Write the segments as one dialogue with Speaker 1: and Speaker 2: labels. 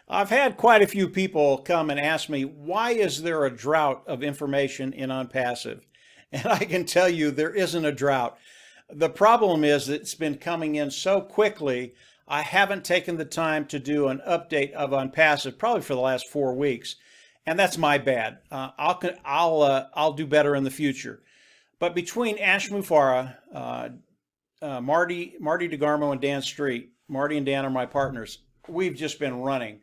Speaker 1: I've had quite a few people come and ask me, why is there a drought of information in Onpassive? And I can tell you there isn't a drought. The problem is that it's been coming in so quickly, I haven't taken the time to do an update of Onpassive probably for the last 4 weeks. And that's my bad. I'll do better in the future. But between Ash Mufareh, Marty DeGarmo, and Dan Street, Marty and Dan are my partners. We've just been running.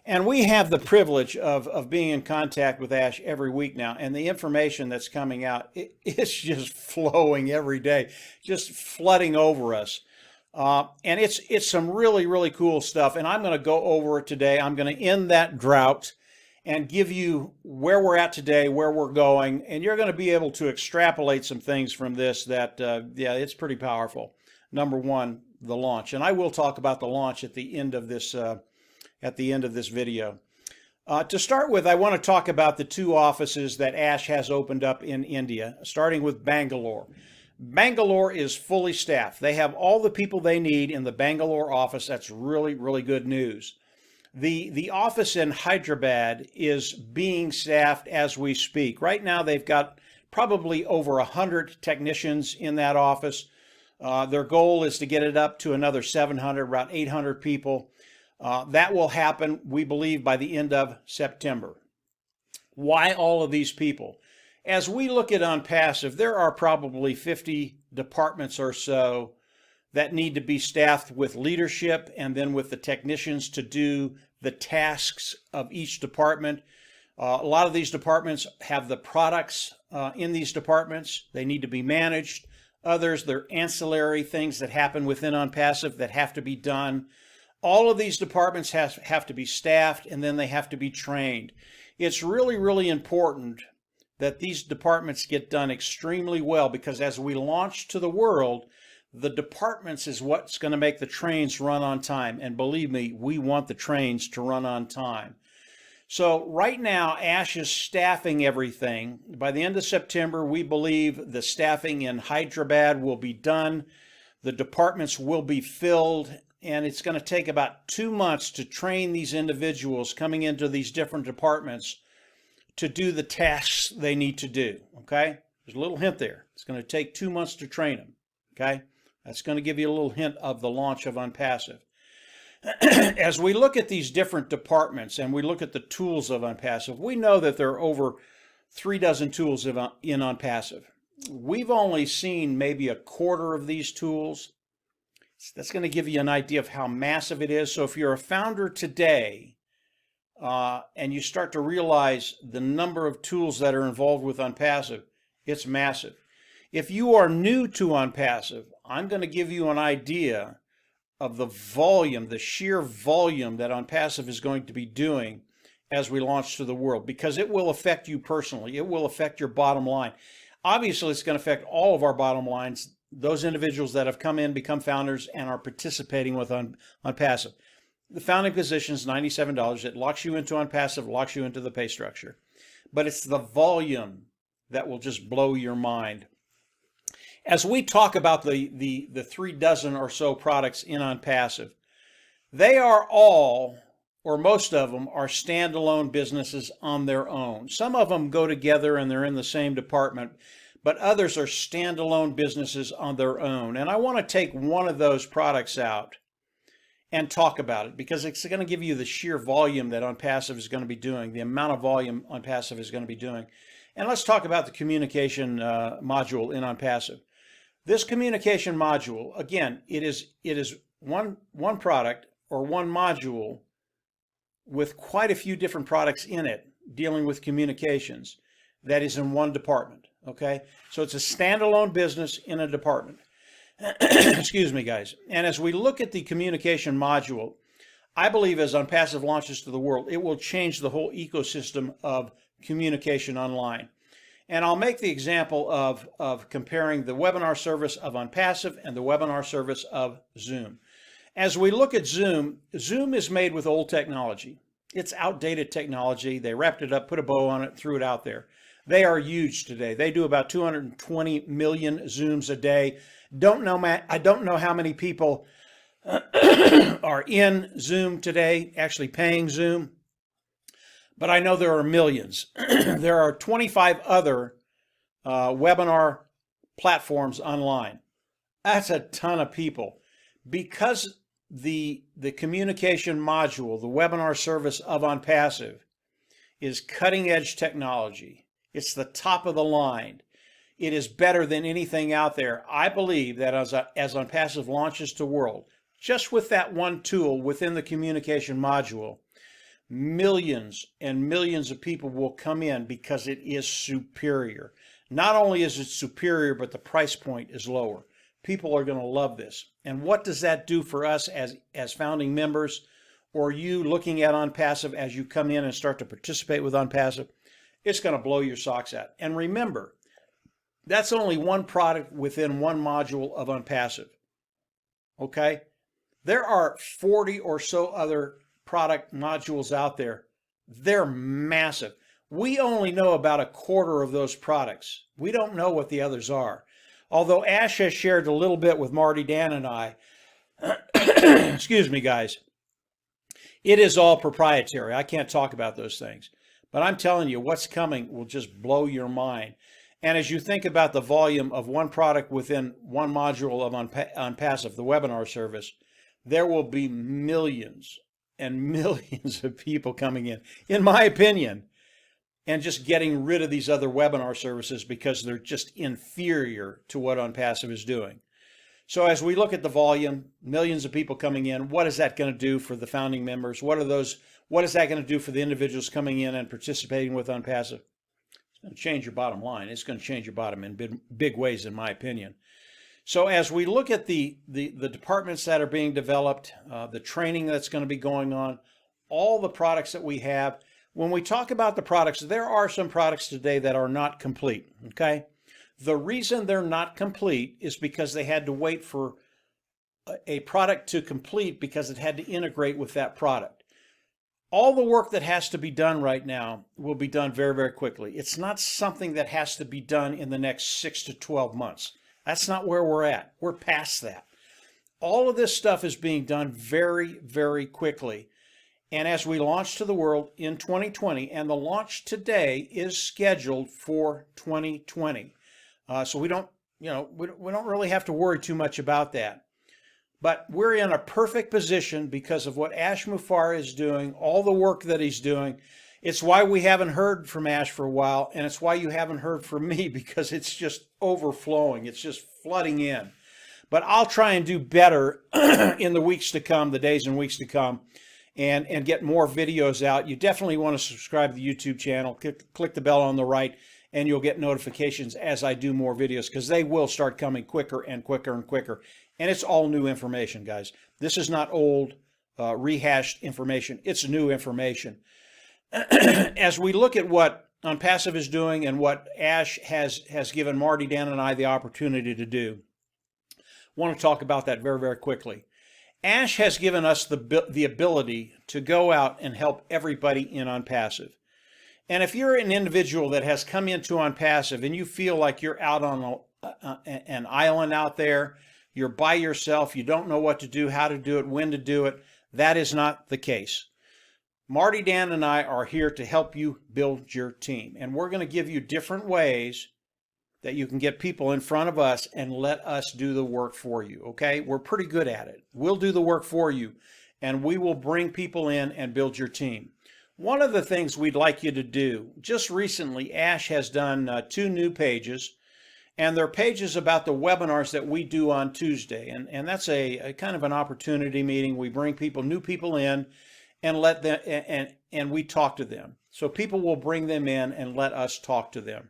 Speaker 1: And we have the privilege of being in contact with Ash every week now. And the information that's coming out, it's just flowing every day, just flooding over us. And it's some really, really cool stuff. And I'm going to go over it today. I'm going to end that drought and give you where we're at today, where we're going. And you're going to be able to extrapolate some things from this that, yeah, it's pretty powerful. Number one, the launch. And I will talk about the launch at the end of this video. To start with, I want to talk about the 2 offices that Ash has opened up in India, starting with Bangalore. Bangalore is fully staffed. They have all the people they need in the Bangalore office. That's really, really good news. The office in Hyderabad is being staffed as we speak. Right now, they've got probably over 100 technicians in that office. Their goal is to get it up to another 700, about 800 people. That will happen, we believe, by the end of September. Why all of these people? As we look at Onpassive, there are probably 50 departments or so that need to be staffed with leadership and then with the technicians to do the tasks of each department. A lot of these departments have the products in these departments. They need to be managed. Others, they're ancillary things that happen within Onpassive that have to be done. All of these departments have to be staffed, and then they have to be trained. It's really, really important that these departments get done extremely well, because as we launch to the world, the departments is what's going to make the trains run on time. And believe me, we want the trains to run on time. So right now, Ash is staffing everything. By the end of September, we believe the staffing in Hyderabad will be done. The departments will be filled, and it's going to take about 2 months to train these individuals coming into these different departments to do the tasks they need to do, okay? There's a little hint there. It's going to take 2 months to train them, okay? That's going to give you a little hint of the launch of Onpassive. As we look at these different departments and we look at the tools of Onpassive, we know that there are over 3 dozen tools in Onpassive. We've only seen maybe a quarter of these tools. That's going to give you an idea of how massive it is. So if you're a founder today and you start to realize the number of tools that are involved with Onpassive, it's massive. If you are new to Onpassive, I'm going to give you an idea of the volume, the sheer volume that Onpassive is going to be doing as we launch to the world, because it will affect you personally. It will affect your bottom line. Obviously, it's going to affect all of our bottom lines, those individuals that have come in, become founders, and are participating with Onpassive. The founding position is $97. It locks you into Onpassive, locks you into the pay structure. But it's the volume that will just blow your mind. As we talk about the 3 dozen or so products in Onpassive, they are all, or most of them, are standalone businesses on their own. Some of them go together and they're in the same department, but others are standalone businesses on their own. And I want to take one of those products out and talk about it, because it's going to give you the sheer volume that Onpassive is going to be doing, the amount of volume Onpassive is going to be doing. And let's talk about the communication module in Onpassive. This communication module, again, it is one product or one module with quite a few different products in it dealing with communications that is in one department, okay? So it's a standalone business in a department. Excuse me, guys. And as we look at the communication module, I believe as Onpassive launches to the world, it will change the whole ecosystem of communication online. And I'll make the example of comparing the webinar service of Onpassive and the webinar service of Zoom. As we look at Zoom, Zoom is made with old technology. It's outdated technology. They wrapped it up, put a bow on it, threw it out there. They are huge today. They do about 220 million Zooms a day. I don't know how many people are in Zoom today, actually paying Zoom, but I know there are millions. There are 25 other webinar platforms online. That's a ton of people. Because the communication module, the webinar service of Onpassive, is cutting edge technology. It's the top of the line. It is better than anything out there. I believe that as Onpassive launches to world, just with that one tool within the communication module, millions and millions of people will come in because it is superior. Not only is it superior, but the price point is lower. People are going to love this. And what does that do for us as founding members, or you looking at Onpassive as you come in and start to participate with Onpassive? It's going to blow your socks out. And remember, that's only one product within one module of Onpassive. Okay? There are 40 or so other product modules out there. They're massive. We only know about a quarter of those products. We don't know what the others are. Although Ash has shared a little bit with Marty, Dan, and I, excuse me, guys, it is all proprietary. I can't talk about those things. But I'm telling you, what's coming will just blow your mind. And as you think about the volume of one product within one module of Onpassive, the webinar service, there will be millions and millions of people coming in my opinion, and just getting rid of these other webinar services because they're just inferior to what Onpassive is doing. So as we look at the volume, millions of people coming in, what is that going to do for the founding members? What is that going to do for the individuals coming in and participating with Onpassive? It's going to change your bottom line. It's going to change your bottom in big ways, in my opinion. So as we look at the departments that are being developed, the training that's going to be going on, all the products that we have, when we talk about the products, there are some products today that are not complete, okay? The reason they're not complete is because they had to wait for a product to complete because it had to integrate with that product. All the work that has to be done right now will be done very, very quickly. It's not something that has to be done in the next 6 to 12 months. That's not where we're at. We're past that. All of this stuff is being done very, very quickly. And as we launch to the world in 2020, and the launch today is scheduled for 2020. So we don't really have to worry too much about that. But we're in a perfect position because of what Ash Mufareh is doing, all the work that he's doing. It's why we haven't heard from Ash for a while, and it's why you haven't heard from me, because it's just overflowing. It's just flooding in. But I'll try and do better in the weeks to come, the days and weeks to come, and get more videos out. You definitely want to subscribe to the YouTube channel. Click the bell on the right, and you'll get notifications as I do more videos, because they will start coming quicker and quicker and quicker. And it's all new information, guys. This is not old, rehashed information. It's new information. As we look at what Onpassive is doing and what Ash has given Marty, Dan, and I the opportunity to do, I want to talk about that very, very quickly. Ash has given us the ability to go out and help everybody in Onpassive. And if you're an individual that has come into Onpassive and you feel like you're out on an island out there, you're by yourself, you don't know what to do, how to do it, when to do it, that is not the case. Marty, Dan, and I are here to help you build your team. And we're going to give you different ways that you can get people in front of us and let us do the work for you, okay? We're pretty good at it. We'll do the work for you, and we will bring people in and build your team. One of the things we'd like you to do, just recently, Ash has done 2 new pages, and they're pages about the webinars that we do on Tuesday. And that's a kind of an opportunity meeting. We bring people, new people in, and let them and we talk to them. So people will bring them in and let us talk to them.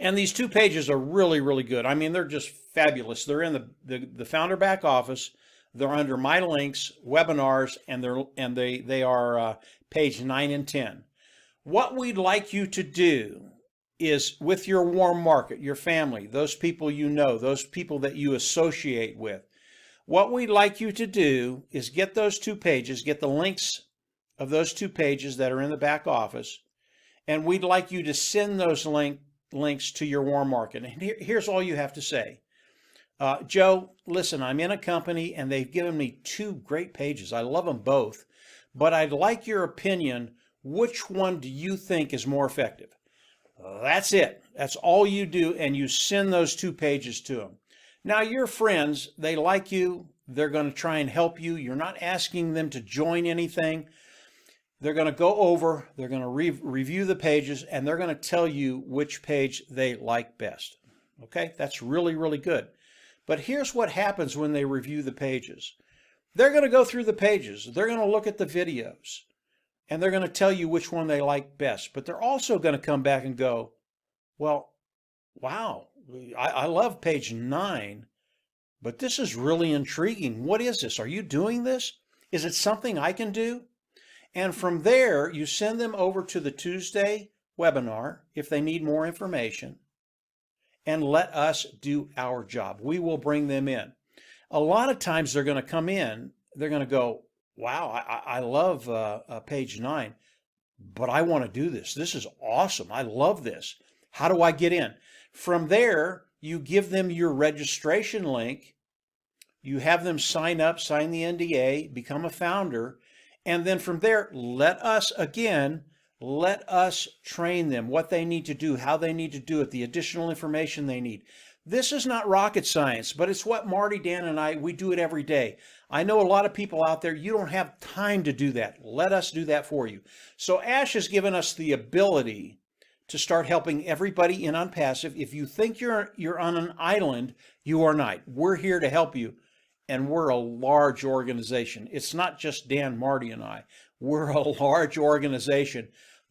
Speaker 1: And these 2 pages are really, really good. I mean, they're just fabulous. They're in the Founder Back Office. They're under My Links, Webinars, and they are page 9 and 10. What we'd like you to do is, with your warm market, your family, those people you know, those people that you associate with, what we'd like you to do is get those 2 pages, get the links of those 2 pages that are in the back office, and we'd like you to send those links to your warm market. And here's all you have to say. Joe, listen, I'm in a company and they've given me two great pages. I love them both, but I'd like your opinion. Which one do you think is more effective? That's it. That's all you do, and you send those two pages to them. Now, your friends, they like you. They're going to try and help you. You're not asking them to join anything. They're going to go over, they're going to review the pages, and they're going to tell you which page they like best. Okay, that's really, really good. But here's what happens when they review the pages. They're going to go through the pages. They're going to look at the videos, and they're going to tell you which one they like best. But they're also going to come back and go, well, wow, I love page 9, but this is really intriguing. What is this? Are you doing this? Is it something I can do? And from there, you send them over to the Tuesday webinar if they need more information, and let us do our job. We will bring them in. A lot of times they're going to come in, they're going to go, wow, I love page 9, but I want to do this. This is awesome. I love this. How do I get in? From there, you give them your registration link. You have them sign up, sign the NDA, become a founder. And then from there, let us train them what they need to do, how they need to do it, the additional information they need. This is not rocket science, but it's what Marty, Dan, and we do it every day. I know a lot of people out there, you don't have time to do that. Let us do that for you. So Ash has given us the ability to start helping everybody in Onpassive. If you think you're on an island, you are not. We're here to help you. And we're a large organization. It's not just Dan, Marty, and I. We're a large organization.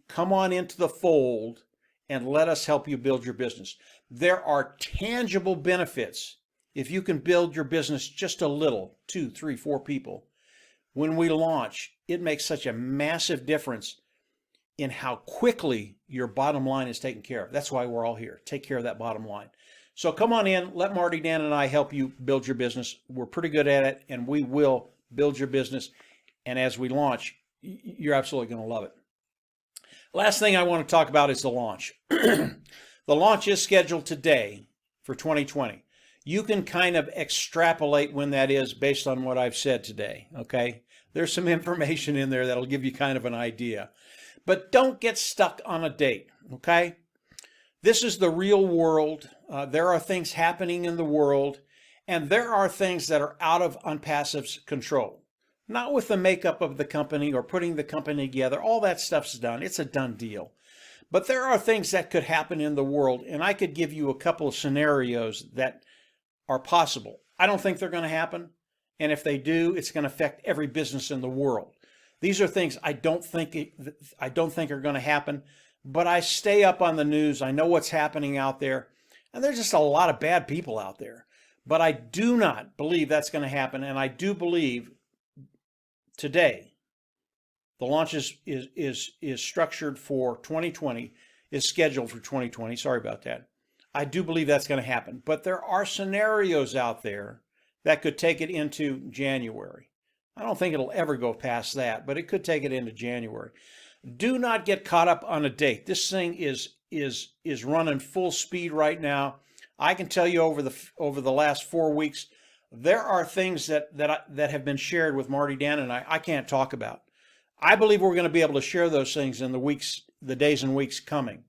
Speaker 1: Come on into the fold and let us help you build your business. There are tangible benefits if you can build your business just a little, 2, 3, 4 people. When we launch, it makes such a massive difference in how quickly your bottom line is taken care of. That's why we're all here. Take care of that bottom line. So come on in, let Marty, Dan, and I help you build your business. We're pretty good at it, and we will build your business. And as we launch, you're absolutely going to love it. Last thing I want to talk about is the launch. The launch is scheduled today for 2020. You can kind of extrapolate when that is based on what I've said today, okay? There's some information in there that'll give you kind of an idea. But don't get stuck on a date, okay? This is the real world. There are things happening in the world, and there are things that are out of Onpassive's control. Not with the makeup of the company or putting the company together. All that stuff's done. It's a done deal. But there are things that could happen in the world, and I could give you a couple of scenarios that are possible. I don't think they're going to happen, and if they do, it's going to affect every business in the world. These are things I don't think are going to happen. But I stay up on the news. I know what's happening out there. And there's just a lot of bad people out there. But I do not believe that's going to happen. And I do believe today the launch is structured for 2020, is scheduled for 2020. Sorry about that. I do believe that's going to happen. But there are scenarios out there that could take it into January. I don't think it'll ever go past that, but it could take it into January. Do not get caught up on a date. This thing is running full speed right now. I can tell you over the last 4 weeks, there are things that have been shared with Marty, Dan, and I can't talk about. I believe we're going to be able to share those things in the days and weeks coming.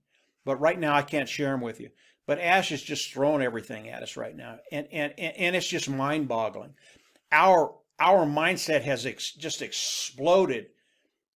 Speaker 1: But right now, I can't share them with you. But Ash is just throwing everything at us right now, and it's just mind-boggling. Our mindset has just exploded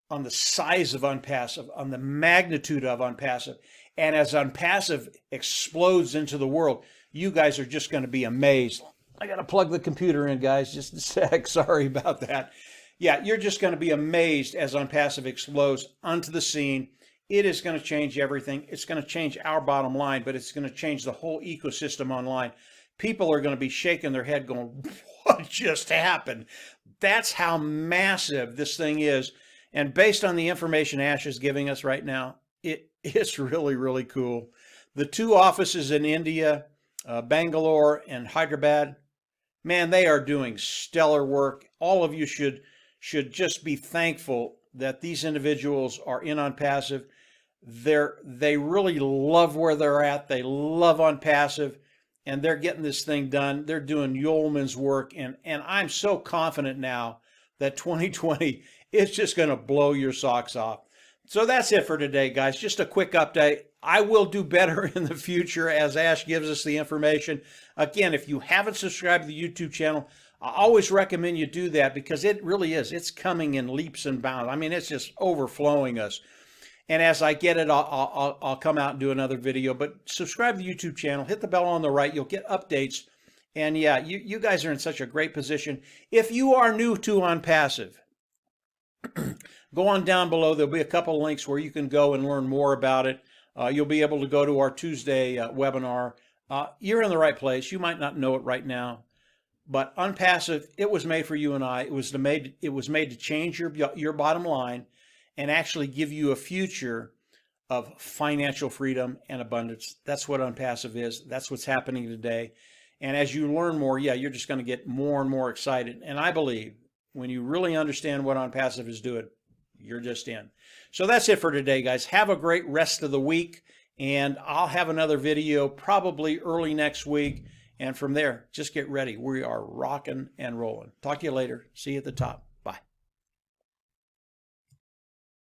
Speaker 1: on the size of Onpassive, on the magnitude of Onpassive. And as Onpassive explodes into the world, you guys are just going to be amazed. I got to plug the computer in, guys, just a sec. Sorry about that. Yeah, you're just going to be amazed as Onpassive explodes onto the scene. It is going to change everything. It's going to change our bottom line, but it's going to change the whole ecosystem online. People are going to be shaking their head going, what just happened? That's how massive this thing is. And based on the information Ash is giving us right now, it's really, really cool. The 2 offices in India, Bangalore and Hyderabad, man, they are doing stellar work. All of you should just be thankful that these individuals are in Onpassive. They really love where they're at. They love Onpassive. and they're getting this thing done. They're doing yeoman's work, and I'm so confident now that 2020 is just going to blow your socks off. So that's it for today, guys. Just a quick update. I will do better in the future as Ash gives us the information. Again, if you haven't subscribed to the YouTube channel, I always recommend you do that because it really is. It's coming in leaps and bounds. I mean, it's just overflowing us. And as I get it, I'll come out and do another video. But subscribe to the YouTube channel. Hit the bell on the right. You'll get updates. And yeah, you guys are in such a great position. If you are new to Onpassive, go on down below. There'll be a couple links where you can go and learn more about it. You'll be able to go to our Tuesday webinar. You're in the right place. You might not know it right now, but Onpassive, it was made for you and I. It was made to change your bottom line and actually give you a future of financial freedom and abundance. That's what Onpassive is. That's what's happening today. And as you learn more, yeah, you're just going to get more and more excited. And I believe when you really understand what Onpassive is doing, you're just in. So that's it for today, guys. Have a great rest of the week, and I'll have another video probably early next week. And from there, just get ready. We are rocking and rolling. Talk to you later. See you at the top.